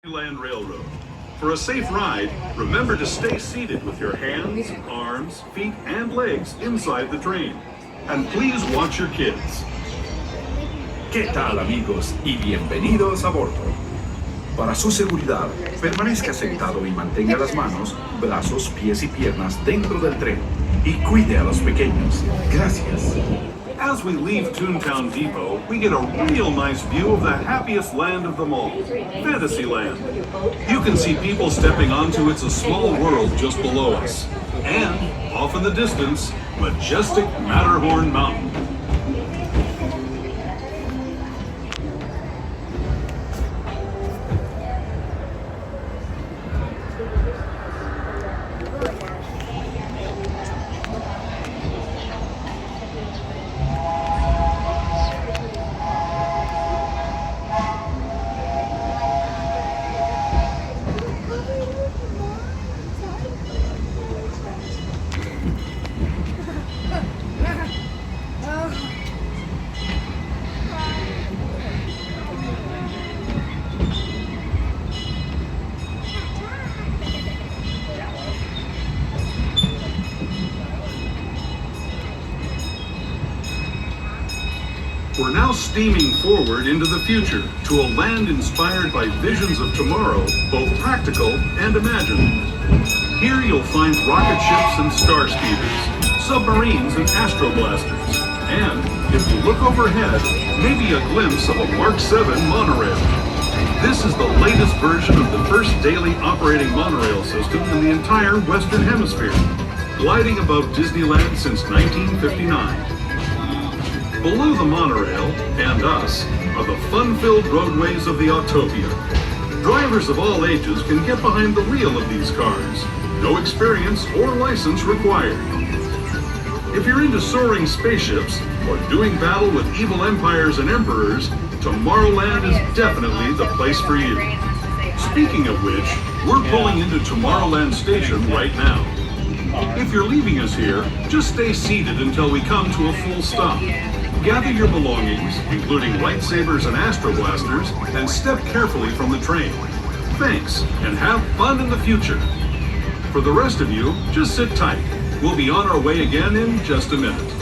Disneyland Railroad. For a safe ride, remember to stay seated with your hands, arms, feet, and legs inside the train. And please watch your kids. ¿Qué tal, amigos? Y bienvenidos a bordo. Para su seguridad, permanezca sentado y mantenga las manos, brazos, pies y piernas dentro del tren. Y cuide a los pequeños. Gracias. As we leave Toontown Depot, we get a real nice view of the happiest land of them all, Fantasyland. You can see people stepping onto It's a Small World just below us. And, off in the distance, majestic Matterhorn Mountain. We're now steaming forward into the future to a land inspired by visions of tomorrow, both practical and imagined. Here you'll find rocket ships and star speeders, submarines and astroblasters, and, if you look overhead, maybe a glimpse of a Mark 7 monorail. This is the latest version of the first daily operating monorail system in the entire Western Hemisphere, gliding above Disneyland since 1959. Below the monorail, and us, are the fun-filled roadways of the Autopia. Drivers of all ages can get behind the wheel of these cars. No experience or license required. If you're into soaring spaceships, or doing battle with evil empires and emperors, Tomorrowland is definitely the place for you. Speaking of which, we're pulling into Tomorrowland Station right now. If you're leaving us here, just stay seated until we come to a full stop. Gather your belongings, including lightsabers and astroblasters, and step carefully from the train. Thanks, and have fun in the future. For the rest of you, just sit tight. We'll be on our way again in just a minute.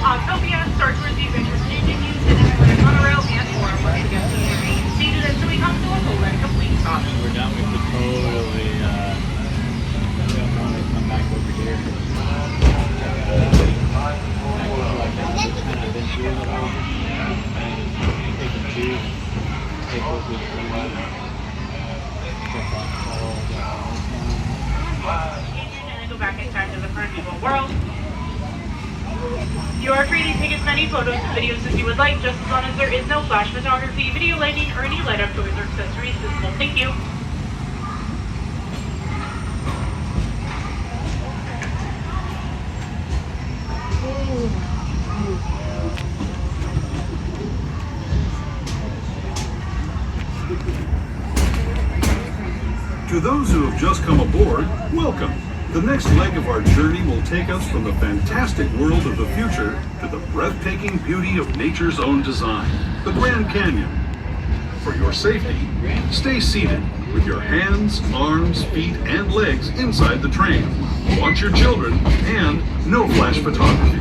Autopia, Star Tours, the Adventures, continues, and Disneyland Monorail, and more. Once again, please remain seated until we come to a full and complete stop. We're done. We could totally come back over here. And then go back in time to the Primeval World. You are free to take as many photos and videos as you would like, just as long as there is no flash photography, video lighting, or any light-up toys or accessories visible. Thank you. To those who have just come aboard, welcome. The next leg of our journey will take us from the fantastic world of the future to the breathtaking beauty of nature's own design, the Grand Canyon. For your safety, stay seated with your hands, arms, feet, and legs inside the train. Watch your children, and no flash photography.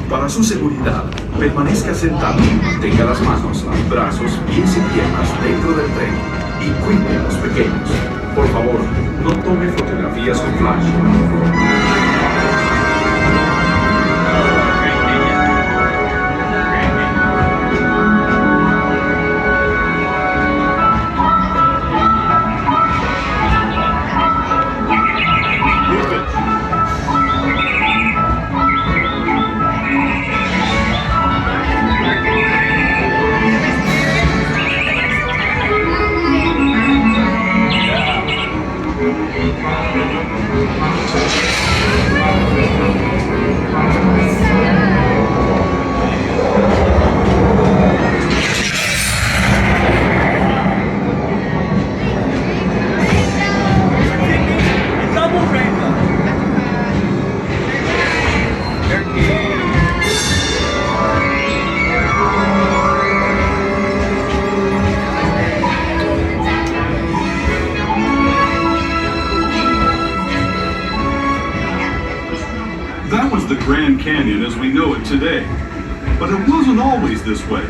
Para su seguridad, permanezca sentado y mantenga las manos, brazos, pies y piernas dentro del tren. Y cuide a los pequeños. Por favor, no tome fotografías con flash. the Grand Canyon as we know it today. But it wasn't always this way.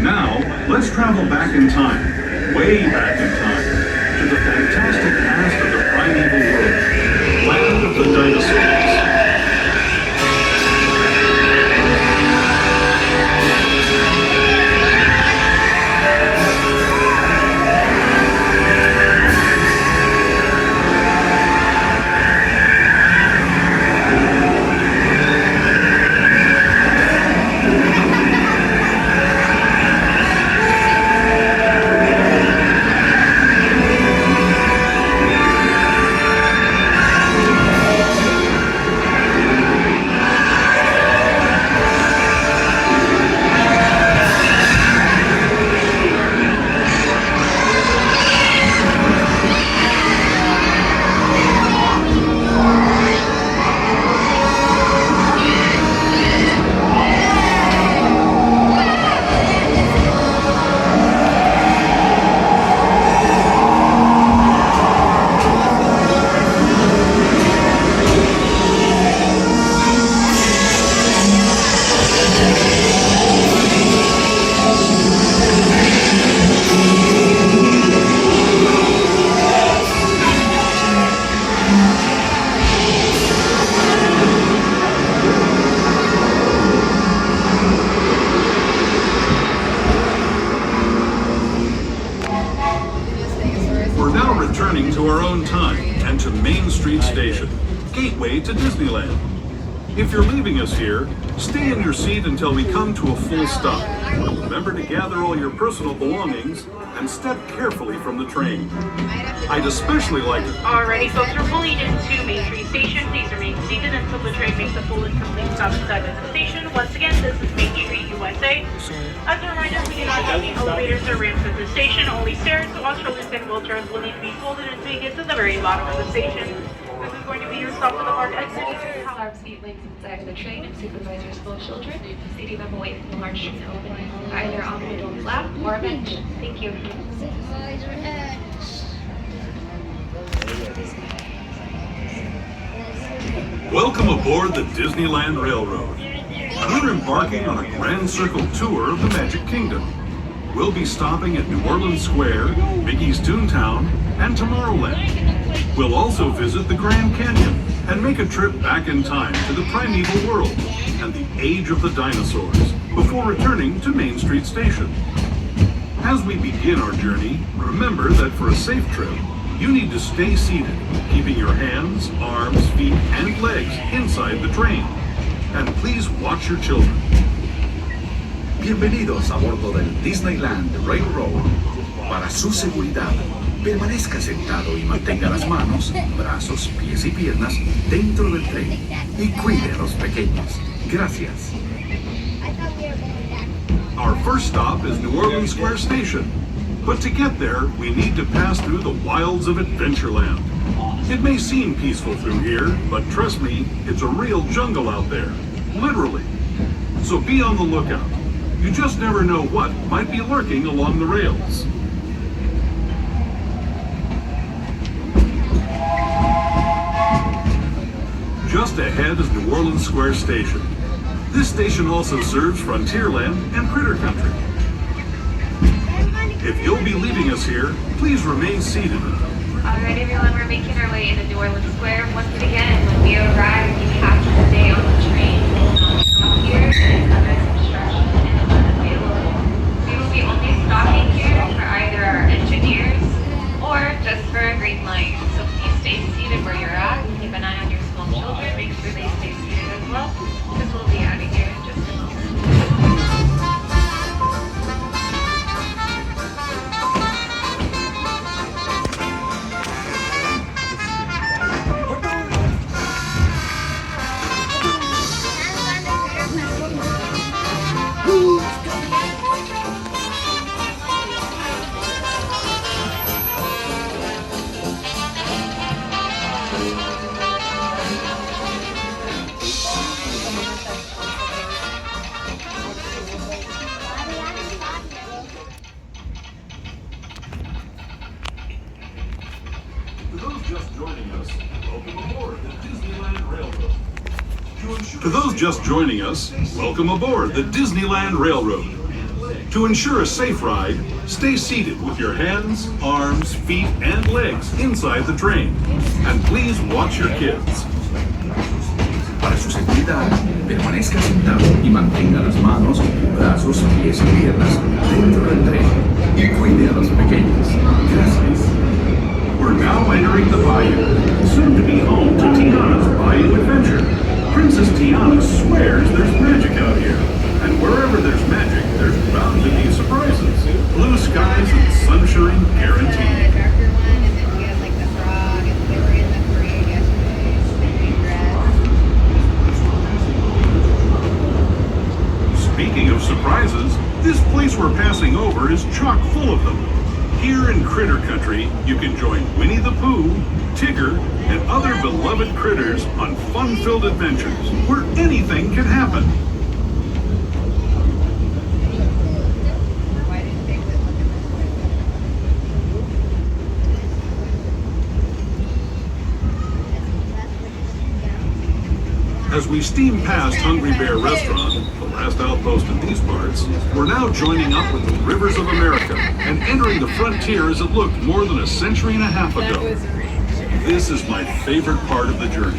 Now, let's travel back in time, way back in time, to the fantastic past of the Primeval World, land of the dinosaurs. To our own time and to Main Street Station, gateway to Disneyland. If you're leaving us here, stay in your seat until we come to a full stop. Remember to gather all your personal belongings and step carefully from the train. I'd especially like to... Alrighty, folks, we're pulling into Main Street Station. Please remain seated until the train makes a full and complete stop inside of the station. Once again, this is Main Street, USA. As a reminder, we do not have any elevators or ramps at the station, only stairs, so all strollers and wheelchairs will need to be folded until you get to the very bottom of the station. This is going to be your stop for the marked exit. Our seat links inside of the train and supervise your small children, seating them away from the large train opening, either on the adult's lap or a bench. Thank you. Welcome aboard the Disneyland Railroad. We're embarking on a grand circle tour of the Magic Kingdom. We'll be stopping at New Orleans Square, Mickey's Toontown, and Tomorrowland. We'll also visit the Grand Canyon and make a trip back in time to the Primeval World and the age of the dinosaurs before returning to Main Street Station. As we begin our journey, remember that for a safe trip, you need to stay seated, keeping your hands, arms, feet, and legs inside the train. And please watch your children. Bienvenidos a bordo del Disneyland Railroad. Para su seguridad, permanezca sentado y mantenga las manos, brazos, pies y piernas dentro del tren y cuide a los pequeños. Gracias. Our first stop is New Orleans Square Station. But to get there, we need to pass through the wilds of Adventureland. It may seem peaceful through here, but trust me, it's a real jungle out there. Literally. So be on the lookout. You just never know what might be lurking along the rails. Just ahead is New Orleans Square Station. This station also serves Frontierland and Critter Country. If you'll be leaving us here, please remain seated. Alright everyone, we're making our way into New Orleans Square. Once again, when we arrive, you have to stay on the train. Here is other construction and unavailable. We will be only stopping here for either our engineers or just for a green light. So please stay seated where you're at. Keep an eye on your small children. Make sure they stay seated as well, because we'll be out of here in just a moment. For those just joining us, welcome aboard the Disneyland Railroad. To those just joining us, welcome aboard the Disneyland Railroad. To ensure a safe ride, stay seated with your hands, arms, feet, and legs inside the train. And please watch your kids. Para su seguridad, permanezca sentado y mantenga las manos, brazos, pies y piernas dentro del tren. Y cuide a los pequeños. Gracias. We're now entering the bayou, soon to be home to Tiana's Bayou Adventure. Princess Tiana swears there's magic out here. And wherever there's magic, there's bound to be surprises. Blue skies and sunshine guaranteed. Darker one, and then you have like the frog, and they were in the parade yesterday. Speaking of surprises, this place we're passing over is chock full of them. Here in Critter Country, you can join Winnie the Pooh, Tigger, and other beloved critters on fun-filled adventures where anything can happen. Why didn't they look at this As we steam past Hungry Bear Restaurant, the last outpost in these parts, we're now joining up with the rivers of America and entering the frontier as it looked more than a century and a half ago. This is my favorite part of the journey.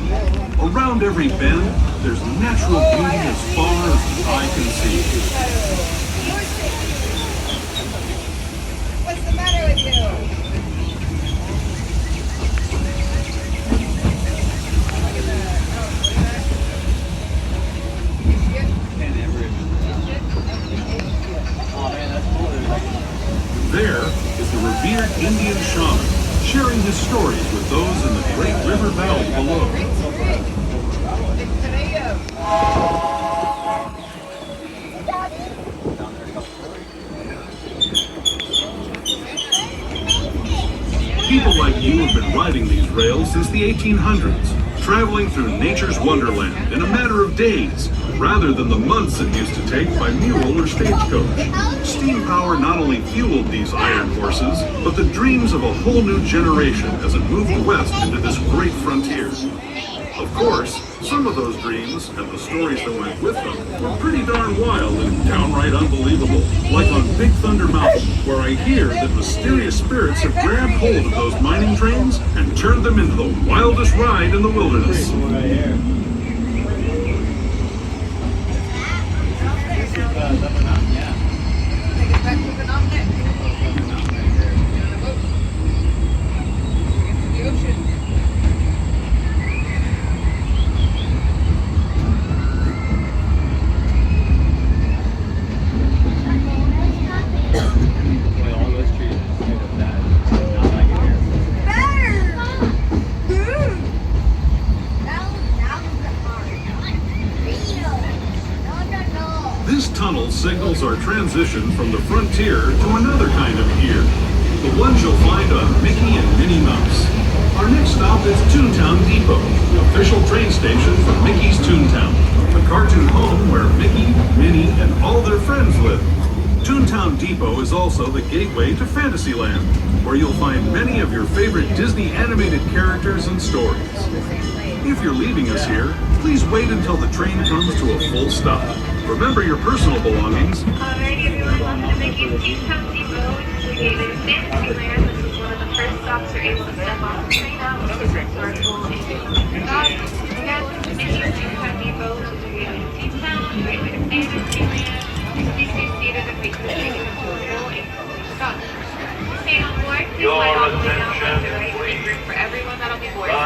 Around every bend, there's natural beauty as far as the eye can see. What's the matter with you? There is the revered Indian shaman, sharing his stories with those in the great river valley below. People like you have been riding these rails since the 1800s, traveling through nature's wonderland in a matter of days, rather than the months it used to take by mule or stagecoach. Steam power not only fueled these iron horses, but the dreams of a whole new generation as it moved west into this great frontier. Of course, some of those dreams and the stories that went with them were pretty darn wild and downright unbelievable. Like on Big Thunder Mountain, where I hear that mysterious spirits have grabbed hold of those mining trains and turned them into the wildest ride in the wilderness. This tunnel signals our transition from the frontier to another kind of gear, the ones you'll find on Mickey and Minnie Mouse. Our next stop is Toontown Depot, the official train station for Mickey's Toontown, the cartoon home where Mickey, Minnie, and all their friends live. Toontown Depot is also the gateway to Fantasyland, where you'll find many of your favorite Disney animated characters and stories. If you're leaving us here, please wait until the train comes to a full stop. Remember your personal belongings. Alrighty, everyone, welcome to Mickey's Toontown Depot, which is the gateway to Fantasyland. This is one of the first stops you're able to step off the train at, which is historical and stop. Again, Mickey's Toontown Depot, which is the gateway to Toontown, the gateway to Fantasyland. Please stay seated and wait for the train to tutorial and complete stop. Staying on board, please slide all the way down left and right to make room for everyone that'll be boarding.